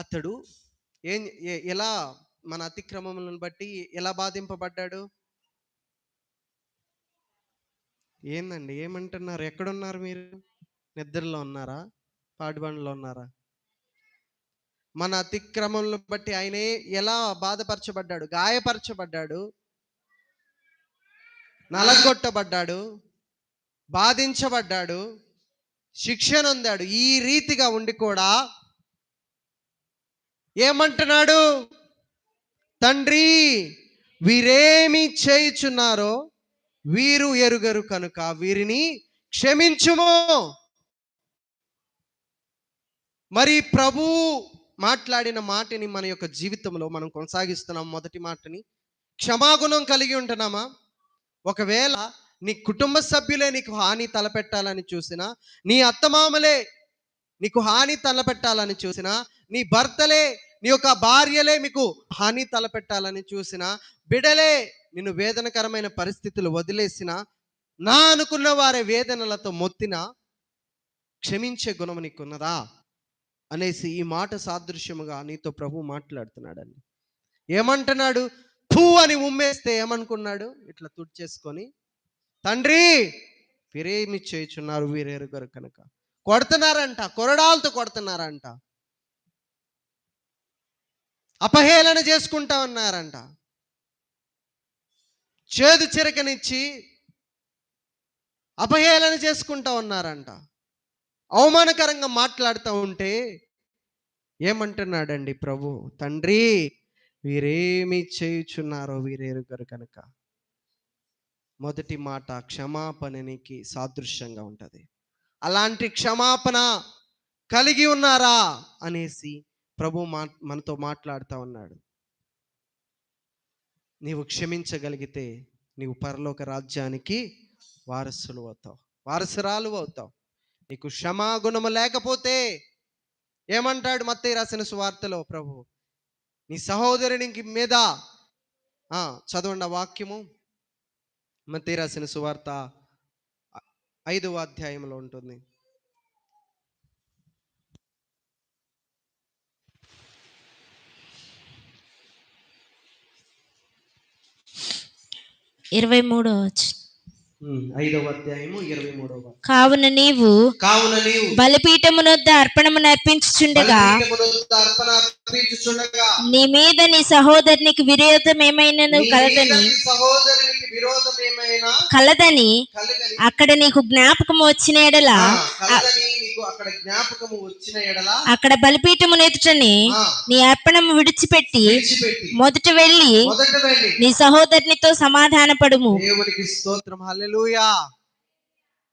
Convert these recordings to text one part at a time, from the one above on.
అతడు ఎలా మన అతిక్రమములను బట్టి ఎలా బాధింపబడ్డాడు? ఏందండి ఏమంటున్నారు? ఎక్కడున్నారు మీరు? నిద్రలో ఉన్నారా? పాడుబండలో ఉన్నారా? మన అతిక్రమములను బట్టి ఆయనే ఎలా బాధపరచబడ్డాడు? గాయపరచబడ్డాడు, నలగొట్టబడ్డాడు, బాధించబడ్డాడు, శిక్ష నొందాడు. ఈ రీతిగా ఉండి కూడా ఏమంటున్నాడు? తండ్రి, వీరేమి చేయుచున్నారో వీరు ఎరుగరు కనుక వీరిని క్షమించుము. మరి ప్రభు మాట్లాడిన మాటని మన యొక్క జీవితంలో మనం కొనసాగిస్తున్నాం. మొదటి మాటని క్షమాగుణం కలిగి ఉంటున్నామా? ఒకవేళ నీ కుటుంబ సభ్యులే నీకు హాని తలపెట్టాలని చూసినా, నీ అత్తమామలే నీకు హాని తలపెట్టాలని చూసినా, నీ భర్తలే నీ యొక్క భార్యలే మీకు హాని తలపెట్టాలని చూసినా, బిడలే నిన్ను వేదనకరమైన పరిస్థితులు వదిలేసిన, నా అనుకున్న వారి వేదనలతో మొత్తిన క్షమించే గుణం నీకున్నదా అనేసి ఈ మాట సాదృశ్యముగా నీతో ప్రభు మాట్లాడుతున్నాడండి. ఏమంటున్నాడు? తూ అని ఉమ్మేస్తే ఏమనుకున్నాడు? ఇట్లా తుడిచేసుకొని, తండ్రి, వీరేమి చేయుచున్నారు వీరెరుగరు కనుక. కొడుతున్నారంట, కొరడాలతో కొడుతున్నారంట, అపహేళన చేసుకుంటా ఉన్నారంట, చేదు చిరకనిచ్చి అపహేళన చేసుకుంటా ఉన్నారంట, అవమానకరంగా మాట్లాడుతూ ఉంటే ఏమంటున్నాడండి ప్రభు? తండ్రి, వీరేమి చేయుచున్నారో వీరెరుగరు కనుక. మొదటి మాట క్షమాపణనికి సాదృశ్యంగా ఉంటుంది. అలాంటి క్షమాపణ కలిగి ఉన్నారా అనేసి ప్రభు మనతో మాట్లాడుతూ ఉన్నాడు. నీవు క్షమించగలిగితే నీవు పరలోక రాజ్యానికి వారసులు అవుతావు, వారసురాలు అవుతావు. నీకు క్షమాగుణము లేకపోతే ఏమంటాడు మత్తయి రాసిన సువార్తలో ప్రభు? నీ సహోదరునికి మీద చదవండి ఆ వాక్యము. మత్తయి రాసిన సువార్త 5వ అధ్యాయంలో ఉంటుంది. ఇరవై 5వ అధ్యాయము 23వ. కావున నీవు బలిపీఠమునొద్ద అర్పణమును అర్పించుచుండగా నీ మీద నీ సహోదరునికి విరోధం ఏమైనా కలదని అక్కడ నీకు జ్ఞాపకము వచ్చిన ఎడల అక్కడ బలిపీఠమును ఎదుటని నీ అర్పణము విడిచిపెట్టి మొదట వెళ్ళి నీ సహోదరునితో సమాధానపడుము. దేవునికి స్తోత్రం, హల్లెలూయా.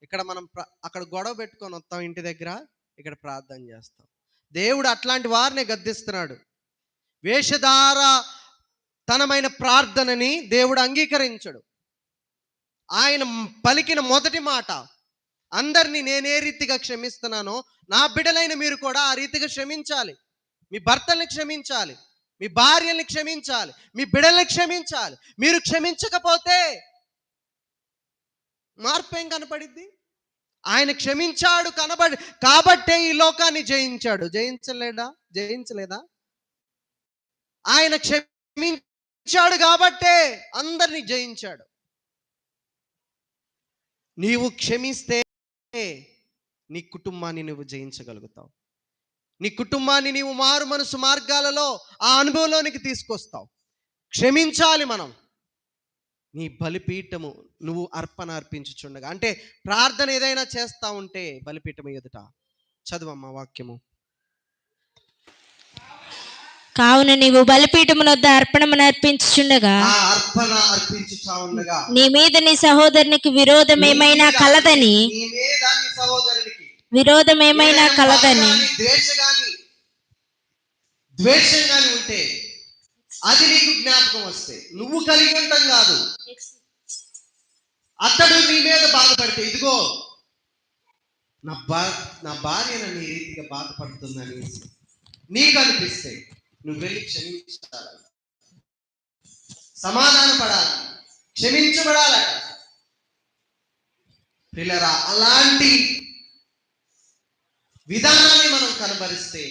ఇక్కడ మనం అక్కడ గొడవ పెట్టుకొని వస్తాం, ఇంటి దగ్గర ఇక్కడ ప్రార్థన చేస్తాం. దేవుడు అట్లాంటి వారిని గద్దిస్తున్నాడు. వేషధార తనమైన ప్రార్థనని దేవుడు అంగీకరించడు. ఆయన పలికిన మొదటి మాట, అందరినీ నేనే రీతిగా క్షమిస్తున్నానో నా బిడ్డలైన మీరు కూడా ఆ రీతిగా క్షమించాలి. మీ భర్తల్ని క్షమించాలి, మీ భార్యల్ని క్షమించాలి, మీ బిడ్డల్ని క్షమించాలి. మీరు క్షమించకపోతే మార్పు ఏం కనపడిద్ది? ఆయన క్షమించాడు కాబట్టే ఈ లోకాన్ని జయించాడు. జయించలేదా? ఆయన క్షమించాడు కాబట్టే అందరినీ జయించాడు. నీవు క్షమిస్తే నీ కుటుంబాన్ని నువ్వు జయించగలుగుతావు. నీ కుటుంబాన్ని నీవు మారు మనసు మార్గాలలో ఆ అనుభవంలోనికి తీసుకొస్తావు. క్షమించాలి మనం. నీ బలిపీఠము నువ్వు అర్పణ అర్పించుచుండగా, అంటే ప్రార్థన ఏదైనా చేస్తా ఉంటే బలిపీఠము ఎదుట చదువమ్మ వాక్యము. కావున నీవు బలిపీఠమునొద్ద అర్పణమును అర్పించుచుండగా నీ మీద నీ సహోదరునికి విరోధం ఏమైనా కలదని ద్వేషంగాని ఉంటే అది నీకు జ్ఞాపకం వస్తే నువ్వు కలిగి ఉంటాం కాదు, అతడు నీ మీద బాధపడితే, ఇదిగో నా భార్య నన్ను ఈ రీతిగా బాధపడుతుందని నీకు అనిపిస్తే నువ్వు వెళ్ళి క్షమించాలి, సమాధాన పడాలి, క్షమించబడాలట. పిల్లరా, అలాంటి విధానాన్ని మనం కనబరిస్తే